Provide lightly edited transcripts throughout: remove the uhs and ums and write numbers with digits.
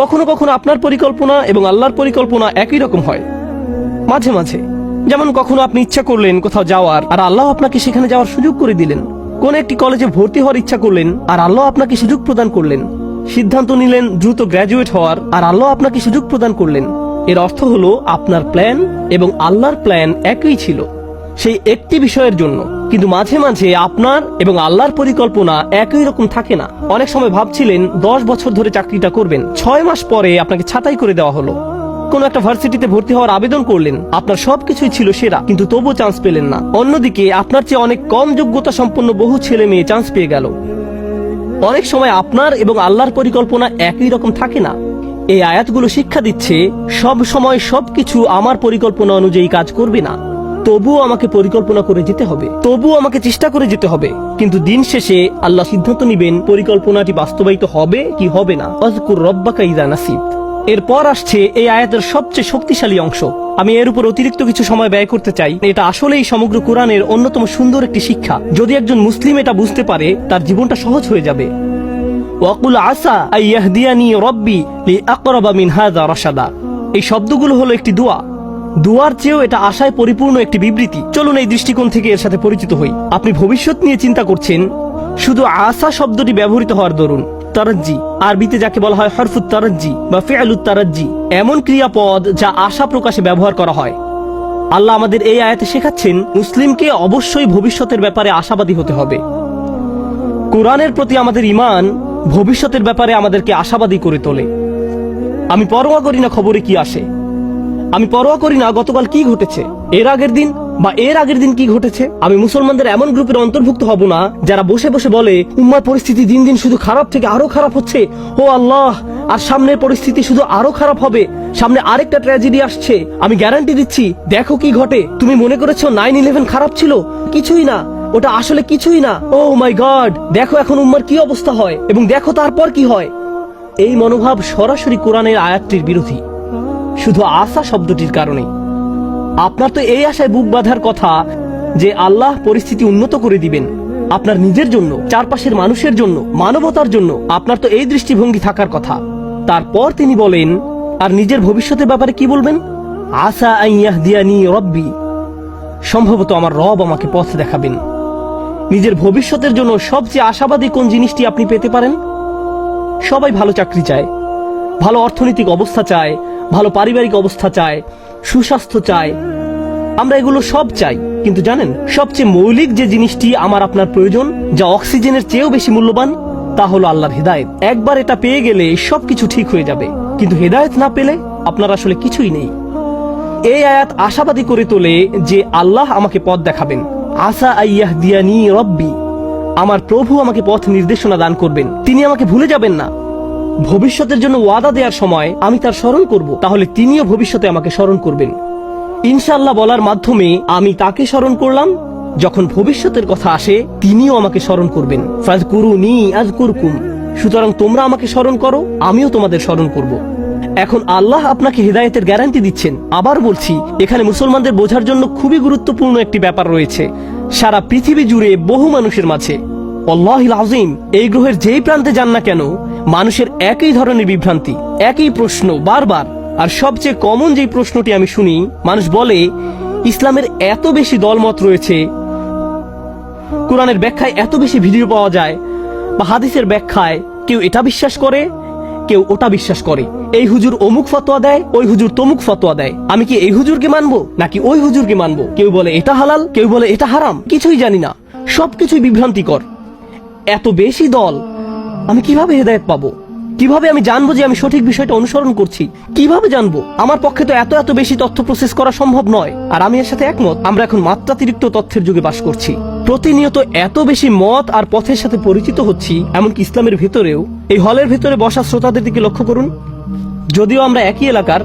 কখনো কখনো আপনার পরিকল্পনা এবং আল্লাহর পরিকল্পনা একই রকম হয়। মাঝে মাঝে যেমন কখনো আপনি ইচ্ছা করলেন কোথাও যাওয়ার, আর আল্লাহ আপনাকে সেখানে যাওয়ার সুযোগ করে দিলেন। কোন একটি কলেজে ভর্তি হওয়ার ইচ্ছা করলেন, আর আল্লাহ আপনাকে সুযোগ প্রদান করলেন। সিদ্ধান্ত নিলেন দ্রুত গ্র্যাজুয়েট হওয়ার, আর আল্লাহ আপনাকে সুযোগ প্রদান করলেন। এর অর্থ হলো আপনার প্ল্যান এবং আল্লাহর প্ল্যান একই ছিল সেই একটি বিষয়ের জন্য। কিন্তু মাঝে মাঝে আপনার এবং আল্লাহর পরিকল্পনা একই রকম থাকে না। অনেক সময় ভাবছিলেন 10 বছর ধরে চাকরিটা করবেন, 6 মাস পরে আপনাকে ছাঁটাই করে দেওয়া হলো। কোন একটা ভার্সিটিতে ভর্তি হওয়ার আবেদন করলেন, আপনার সবকিছুই ছিল সেরা, কিন্তু তবুও চান্স পেলেন না। অন্যদিকে আপনার চেয়ে অনেক কম যোগ্যতা সম্পন্ন বহু ছেলে মেয়ে চান্স পেয়ে গেল। অনেক সময় আপনার এবং আল্লাহর পরিকল্পনা একই রকম থাকে না। এই আয়াতগুলো শিক্ষা দিচ্ছে সব সময় সবকিছু আমার পরিকল্পনা অনুযায়ী কাজ করবে না। তবুও আমাকে পরিকল্পনা করে যেতে হবে, তবুও আমাকে চেষ্টা করে যেতে হবে। কিন্তু দিন শেষে আল্লাহ সিদ্ধান্ত নিবেন পরিকল্পনাটি বাস্তবায়িত হবে কি হবে না। আযকুর রাব্বাকা ইযা নাসিত। এরপর আসছে এই আয়াতের সবচেয়ে শক্তিশালী অংশ। আমি এর উপর অতিরিক্ত কিছু সময় ব্যয় করতে চাই। এটা আসলেই সমগ্র কোরআনের অন্যতম সুন্দর একটি শিক্ষা। যদি একজন মুসলিম এটা বুঝতে পারে, তার জীবনটা সহজ হয়ে যাবে। ওয়াকুল আসা আইয়াহদিয়ানি রব্বি লিআকরাবা মিন হাযা রাশাদা। এই শব্দগুলো হলো একটি দোয়া। দুয়ার চেয়েও এটা আশায় পরিপূর্ণ একটি বিবৃতি। চলুন এই দৃষ্টিকোণ থেকে এর সাথে পরিচিত হই। আপনি ভবিষ্যৎ নিয়ে চিন্তা করছেন, শুধু আশা শব্দটি ব্যবহৃত হওয়ার দরুন তারাজ্জি, আরবিতে যাকে বলা হয় হরফুত তারাজ্জি বা ফিআলুত তারাজ্জি, এমন ক্রিয়াপদ যা আশা প্রকাশে ব্যবহার করা হয়। আল্লাহ আমাদের এই আয়াতে শেখাচ্ছেন মুসলিমকে অবশ্যই ভবিষ্যতের ব্যাপারে আশাবাদী হতে হবে। কোরআনের প্রতি আমাদের ঈমান ভবিষ্যতের ব্যাপারে আমাদেরকে আশাবাদী করে তোলে। আমি পরোয়া করি না খবরে কি আসে, আমি পরোয়া করি না গতকাল কি ঘটেছে, এর আগের দিন কি ঘটেছে। আমি মুসলমানদের এমন গ্রুপের অন্তর্ভুক্ত হব না যারা বসে বসে বলে উম্মার পরিস্থিতি দিন দিন শুধু খারাপ থেকে আরো খারাপ হচ্ছে, ও আল্লাহ, আর সামনের পরিস্থিতি শুধু আরো খারাপ হবে, সামনে আরেকটা ট্র্যাজেডি আসছে, আমি গ্যারান্টি দিচ্ছি, দেখো কি ঘটে। তুমি মনে করেছো 9/11 খারাপ ছিল? কিছুই না, ওটা আসলে কিছুই না। ও মাই গড, দেখো এখন উম্মার কি অবস্থা হয়, এবং দেখো তারপর কি হয়। এই মনোভাব সরাসরি কোরআনের আয়াতটির বিরোধী, শুধু আশা শব্দটির কারণে। আপনার তো এই আশায় বুক বাঁধার কথা যে আল্লাহ পরিস্থিতি উন্নত করে দিবেন আপনার নিজের জন্য, চারপাশের মানুষের জন্য, মানবতার জন্য। আপনার তো এই দৃষ্টিভঙ্গি থাকার কথা। তারপর তিনি বলেন, আর নিজের ভবিষ্যতের ব্যাপারে কি বলবেন? আসা আন ইয়াহদিয়ানি রব্বি, সম্ভবত আমার রব আমাকে পথ দেখাবেন। নিজের ভবিষ্যতের জন্য সবচেয়ে আশাবাদী কোন জিনিসটি আপনি পেতে পারেন? সবাই ভালো চাকরি চায়, ভালো অর্থনৈতিক অবস্থা চায়, ভালো পারিবারিক অবস্থা চায়, সুস্বাস্থ্য চায়। আমরা এগুলো সব চাই, কিন্তু জানেন সবচেয়ে মৌলিক যে জিনিসটি আমার আপনার প্রয়োজন, যা অক্সিজেনের চেয়েও বেশি মূল্যবান, তা হলো আল্লাহর হেদায়েত। একবার এটা পেয়ে গেলে সবকিছু ঠিক হয়ে যাবে, কিন্তু হেদায়েত না পেলে আপনার আসলে কিছুই নেই। এই আয়াত আশাবাদী করে তোলে যে আল্লাহ আমাকে পথ দেখাবেন। আসা আইয়াহদিয়ানি রব্বি, আমার প্রভু আমাকে পথ নির্দেশনা দান করবেন, তিনি আমাকে ভুলে যাবেন না। ভবিষ্যতের জন্য ওয়াদা দেওয়ার সময় আমি তার স্মরণ করব, তাহলে তিনিও ভবিষ্যতে আমাকে স্মরণ করবেন। ইনশাআল্লাহ বলার মাধ্যমে আমি তাকে স্মরণ করলাম, যখন ভবিষ্যতের কথা আসে তিনিও আমাকে স্মরণ করবেন। ফাযকুরুনি আযকুরকুম, সুতরাং তোমরা আমাকে স্মরণ করো, আমিও তোমাদের স্মরণ করব। এখন আল্লাহ আপনাকে হেদায়েতের গ্যারান্টি দিচ্ছেন। আবার বলছি, এখানে মুসলমানদের বোঝার জন্য খুবই গুরুত্বপূর্ণ একটি ব্যাপার রয়েছে। সারা পৃথিবী জুড়ে বহু মানুষের মাঝে, আল্লাহুল আযীম, এই গ্রহের যেই প্রান্তে যান না কেন, মানুষের একই ধরনের বিভ্রান্তি, একই প্রশ্ন বারবার। আর সবচেয়ে কমন যেই প্রশ্নটি আমি শুনি, মানুষ বলে ইসলামের এত বেশি দলমত রয়েছে, কোরআনের ব্যাখ্যায় এত বেশি ভিডিও পাওয়া যায়, বা হাদিসের ব্যাখ্যায় কেউ এটা বিশ্বাস করে, কেউ ওটা বিশ্বাস করে। এই হুজুর অমুক ফতোয়া দেয়, ওই হুজুর তমুক ফতোয়া দেয়, আমি কি এই হুজুরকে মানবো নাকি ওই হুজুরকে মানবো? কেউ বলে এটা হালাল, কেউ বলে এটা হারাম, কিছুই জানি না, সবকিছুই বিভ্রান্তিকর। এত বেশি দল, আমি কিভাবে হেদায়েত পাবো? কিভাবে আমি জানবো যে আমি সঠিক বিষয়টা অনুসরণ করছি? কিভাবে জানবো? আমার পক্ষে তো এত বেশি তথ্য প্রসেস করা সম্ভব নয়। আর আমি এর সাথে একমত, আমরা এখন মাত্রাতিরিক্ত তথ্যের যুগে বাস করছি। প্রতিনিয়ত এত বেশি মত আর পথের সাথে পরিচিত হচ্ছি, এমনকি ইসলামের ভেতরেও। এই হলের ভেতরে বসা শ্রোতাদের দিকে লক্ষ্য করুন, যদিও আমরা একই এলাকার,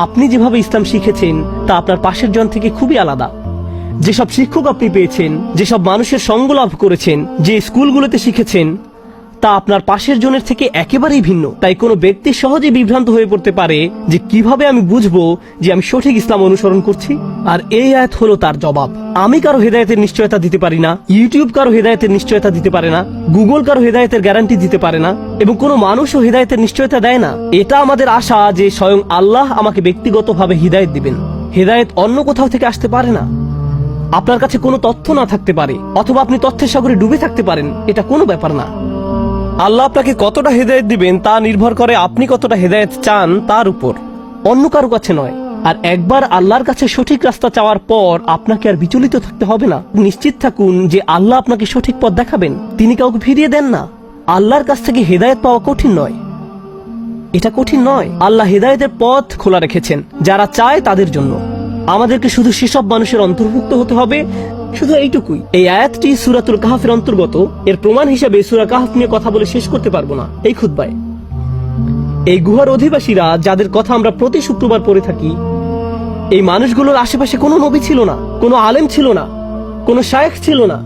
আপনি যেভাবে ইসলাম শিখেছেন তা আপনার পাশের জন থেকে খুবই আলাদা। যেসব শিক্ষক আপনি পেয়েছেন, যেসব মানুষের সঙ্গ লাভ করেছেন, যে স্কুলগুলোতে শিখেছেন, তা আপনার পাশের জনের থেকে একেবারেই ভিন্ন। তাই কোনো ব্যক্তি সহজে বিভ্রান্ত হয়ে পড়তে পারে যে কিভাবে আমি বুঝবো যে আমি সঠিক ইসলাম অনুসরণ করছি। আর এই আয়াত হলো তার জবাব। আমি কারো হেদায়েতের নিশ্চয়তা দিতে পারি না, ইউটিউব কারো হেদায়েতের নিশ্চয়তা দিতে পারে না, গুগল কারো হেদায়েতের গ্যারান্টি দিতে পারে না, এবং কোনো মানুষও হেদায়েতের নিশ্চয়তা দেয় না। এটা আমাদের আশা যে স্বয়ং আল্লাহ আমাকে ব্যক্তিগতভাবে হিদায়েত দিবেন। হেদায়েত অন্য কোথাও থেকে আসতে পারে না। আপনার কাছে কোনো তথ্য না থাকতে পারে, অথবা আপনি তথ্যের সাগরে ডুবে থাকতে পারেন, এটা কোনো ব্যাপার না। আল্লাহ আপনাকে কতটা হেদায়েত দিবেন তা নির্ভর করে আপনি কতটা হেদায়েত চান তার উপর, অন্য কারো কাছে নয়। আর একবার আল্লাহর কাছে সঠিক রাস্তা চাওয়ার পর আপনাকে আর বিচলিত থাকতে হবে না। নিশ্চিত থাকুন যে আল্লাহ আপনাকে সঠিক পথ দেখাবেন, তিনি কাউকে ফিরিয়ে দেন না। আল্লাহর কাছ থেকে হেদায়েত পাওয়া কঠিন নয়, এটা কঠিন নয়। আল্লাহ হেদায়েতের পথ খোলা রেখেছেন যারা চায় তাদের জন্য। আমাদেরকে শুধু সেসব মানুষের অন্তর্ভুক্ত হতে হবে, শুধু এইটুকুই। এই আয়াতটি সূরাতুল কাহফের অন্তর্গত। এর প্রমাণ হিসেবে সূরা কাহফ নিয়ে কথা বলে শেষ করতে পারবো না এই খুতবায়। এই গুহার অধিবাসীরা যাদের কথা আমরা প্রতি শুক্রবার পড়ে থাকি, এই মানুষগুলোর আশেপাশে কোনো নবী ছিল না, কোনো আলেম ছিল না, কোনো শায়েখ ছিল না,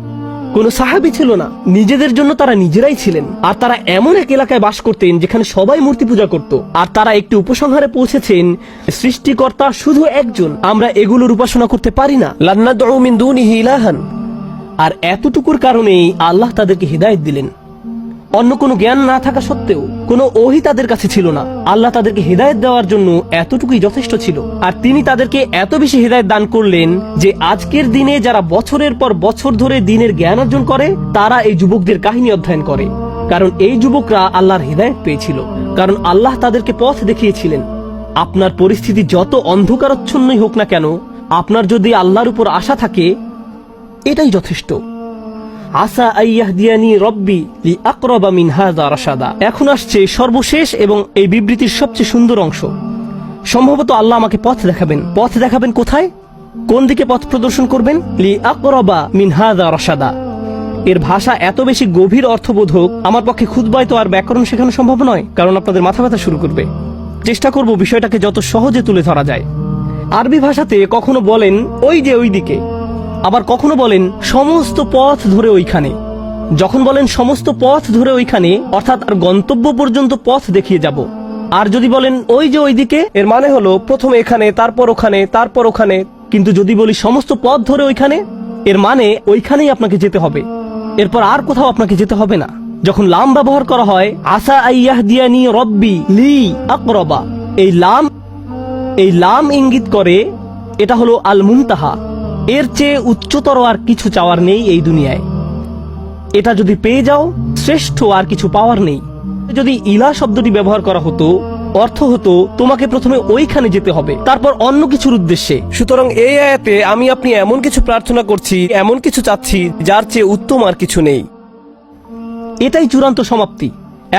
কোনো সাহাবী ছিল না। নিজেদের জন্য তারা নিজেরাই ছিলেন। আর তারা এমন এক এলাকায় বাস করতেন যেখানে সবাই মূর্তি পূজা করত। আর তারা একটি উপসংহারে পৌঁছেছেন, সৃষ্টিকর্তা শুধু একজন, আমরা এগুলোর উপাসনা করতে পারি না। লা নাদউ মিন দুনিহি ইলাহান। আর এতটুকুর কারণেই আল্লাহ তাদেরকে হিদায়াত দিলেন। অন্য কোনো জ্ঞান না থাকা সত্ত্বেও, কোনো ওহী তাদের কাছে ছিল না। আল্লাহ তাদেরকে হিদায়াত দেওয়ার জন্য এতটুকুই যথেষ্ট ছিল। আর তিনি তাদেরকে এত বেশি হিদায়াত দান করলেন যে আজকের দিনে যারা বছরের পর বছর ধরে দ্বীনের জ্ঞান অর্জন করে, তারা এই যুবকদের কাহিনী অধ্যয়ন করে। কারণ এই যুবকরা আল্লাহর হিদায়াত পেয়েছিল, কারণ আল্লাহ তাদেরকে পথ দেখিয়েছিলেন। আপনার পরিস্থিতি যত অন্ধকারচ্ছন্নই হোক না কেন, আপনার যদি আল্লাহর উপর আশা থাকে, এটাই যথেষ্ট। আসা আইয়াহদিয়ানি রব্বি লিআকরাবা মিন হাযা রাশাদা। এখন আসছে সর্বশেষ এবং এই বিবৃতির সবচেয়ে সুন্দর অংশ। সম্ভবত আল্লাহ আমাকে পথ দেখাবেন। পথ দেখাবেন কোথায়? কোন দিকে পথ প্রদর্শন করবেন? লিআকরাবা মিন হাযা রাশাদা। এর ভাষা এত বেশি গভীর অর্থবোধক, আমার পক্ষে খুতবায় তো আর ব্যাকরণ শেখানো সম্ভব নয়, কারণ আপনাদের মাথা ব্যথা শুরু করবে। চেষ্টা করব বিষয়টাকে যত সহজে তুলে ধরা যায়। আরবি ভাষাতে কখনো বলেন ওই যে ওই দিকে, আবার কখনো বলেন সমস্ত পথ ধরে ওইখানে। যখন বলেন সমস্ত পথ ধরে ওইখানে, অর্থাৎ আর গন্তব্য পর্যন্ত পথ দেখিয়ে যাব। আর যদি বলেন ওই যে ওইদিকে, এর মানে হলো প্রথমে এখানে, তারপর ওখানে, তারপর ওখানে। কিন্তু যদি বলি সমস্ত পথ ধরে ওইখানে, এর মানে ওইখানেই আপনাকে যেতে হবে, এরপর আর কোথাও আপনাকে যেতে হবে না। যখন লাম ব্যবহার করা হয়, আসা আইয়াহদিয়ানি রব্বি লি আকরাবা, এই লাম ইঙ্গিত করে এটা হলো আল মুনতাহা। এর চেয়ে উচ্চতর আর কিছু চাওয়ার নেই এই দুনিয়ায়। এটা যদি পেয়ে যাও, শ্রেষ্ঠ আর কিছু পাওয়ার নেই। যদি ইলা শব্দটি ব্যবহার করা হতো, অর্থ হতো তোমাকে প্রথমে ওইখানে যেতে হবে, তারপর অন্য কিছুর উদ্দেশ্যে। সুতরাং এই আয়াতে আমি আপনি এমন কিছু প্রার্থনা করছি, এমন কিছু চাচ্ছি যার চেয়ে উত্তম আর কিছু নেই। এটাই চূড়ান্ত সমাপ্তি।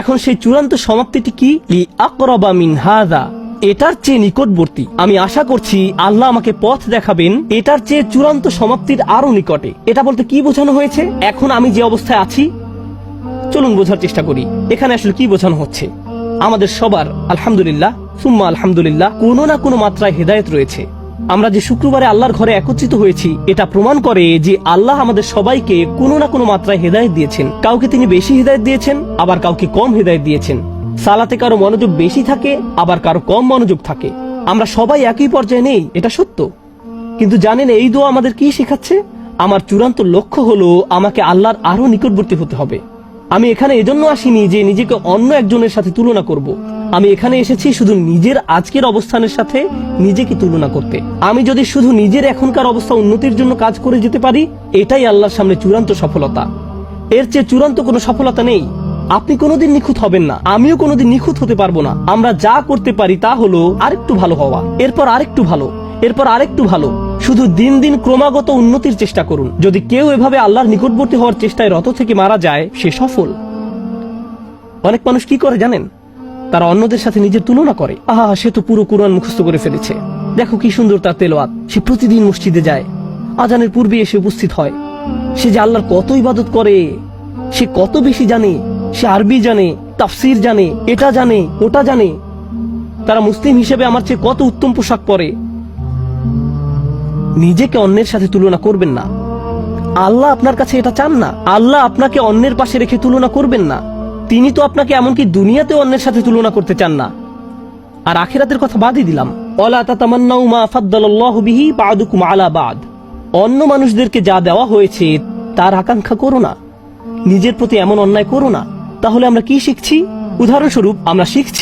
এখন সেই চূড়ান্ত সমাপ্তিটি কি? লিআকরাবা মিন হাযা, এটার চেয়ে নিকটবর্তী। আমি আশা করছি আল্লাহ আমাকে পথ দেখাবেন এটার চেয়ে চূড়ান্ত সমাপ্তির আরো নিকটে। এটা বলতে কি বোঝানো হয়েছে? এখন আমি যে অবস্থায় আছি, চলুন বোঝার চেষ্টা করি এখানে আসলে কি বোঝানো হচ্ছে। আমাদের সবার আলহামদুলিল্লাহ সুম্মা আলহামদুলিল্লাহ কোনো না কোনো মাত্রায় হেদায়েত রয়েছে। আমরা যে শুক্রবারে আল্লাহর ঘরে একত্রিত হয়েছি, এটা প্রমাণ করে যে আল্লাহ আমাদের সবাইকে কোনো না কোনো মাত্রায় হেদায়েত দিয়েছেন। কাউকে তিনি বেশি হেদায়েত দিয়েছেন, আবার কাউকে কম হেদায়েত দিয়েছেন। সালাতে কারো মনোযোগ বেশি থাকে, আবার কারো কম মনোযোগ থাকে। আমরা সবাই একই পর্যায়ে নেই, এটা সত্য। কিন্তু জানেন এই দোয়া আমাদের কি শেখাচ্ছে? আমার চূড়ান্ত লক্ষ্য হলো আমাকে আল্লাহর আরো নিকটবর্তী হতে হবে। আমি এখানে এজন্য আসিনি যে নিজেকে অন্য একজনের সাথে তুলনা করব। আমি এখানে এসেছি শুধু নিজের আজকের অবস্থানের সাথে নিজেকে তুলনা করতে। আমি যদি শুধু নিজের এখনকার অবস্থা উন্নতির জন্য কাজ করে যেতে পারি, এটাই আল্লাহর সামনে চূড়ান্ত সফলতা। এর চেয়ে চূড়ান্ত কোনো সফলতা নেই। আপনি কোনোদিন নিখুঁত হবেন না, আমিও কোনোদিন নিখুঁত হতে পারবো না। আমরা যা করতে পারি তা হলো আরেকটু ভালো হওয়া, এরপর আরেকটু ভালো, এরপর আরেকটু ভালো। শুধু দিন দিন ক্রমাগত উন্নতির চেষ্টা করুন। যদি কেউ এভাবে আল্লাহর নিকটবর্তী হওয়ার চেষ্টায় রত থেকে মারা যায়, সে সফল। অনেক মানুষ কি করে জানেন? তারা অন্যদের সাথে নিজের তুলনা করে। আহা, সে তো পুরো কুরআন মুখস্থ করে ফেলেছে, দেখো কি সুন্দর তার তেলাওয়াত, সে প্রতিদিন মসজিদে যায়, আজানের পূর্বে এসে উপস্থিত হয়, সে যে আল্লাহর কত ইবাদত করে, সে কত বেশি জানে, সে আরবি জানে, তাফসির জানে, এটা জানে, ওটা জানে। তারা মুসলিম হিসেবে আমার চেয়ে কত উত্তম পোশাক পরে। নিজেকে অন্যের সাথে তুলনা করবেন না। আল্লাহ আপনার কাছে এটা চান না। আল্লাহ আপনাকে অন্যের পাশে রেখে তুলনা করবেন না। তিনি তো আপনাকে এমনকি দুনিয়াতেও অন্যের সাথে তুলনা করতে চান না, আর আখিরাতের কথা বাদই দিলাম। ওয়ালা তাতামান্নাউ মা ফাদ্দালাল্লাহু বিহি বা'দুকুম আলা বা'দ। অন্য মানুষদেরকে যা দেওয়া হয়েছে তার আকাঙ্ক্ষা করো না, নিজের প্রতি এমন অন্যায় করো না। তাহলে আমরা কি শিখছি? উদাহরণস্বরূপ আমরা শিখছি